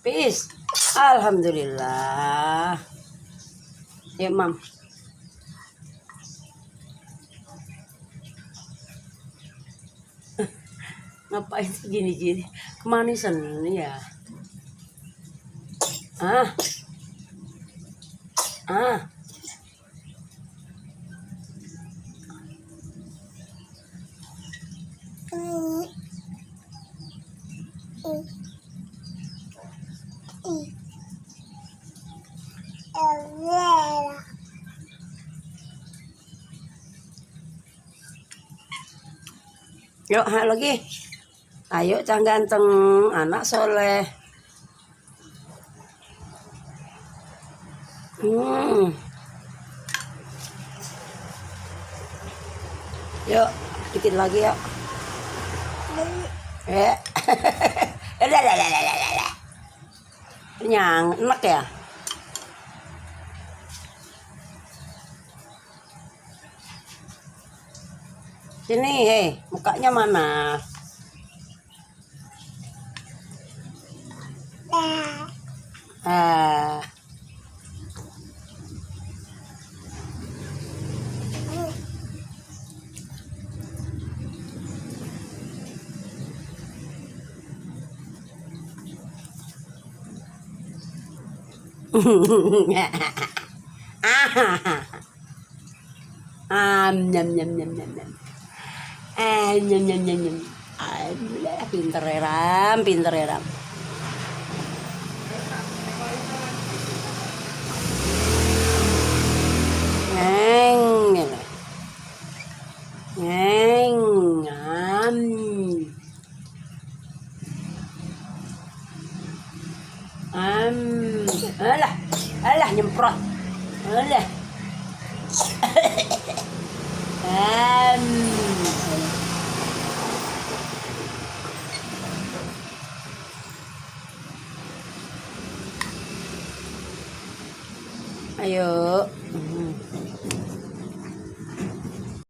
Peace. Alhamdulillah. Ya, Mam. Ngapain sih gini-gini? Kemanisan ya. Ah. Yuk, lagi. Ayo, cang ganteng, anak soleh. Yuk, dikit lagi yuk. Kenyang, enak ya? Sini, mukanya mana? Nyam nyam nyam nyam nyam. Nyam nyam nyam nyam. Pinter ya Ram, pinter ya Ram. Alah nyemprot. Alah. Ayo.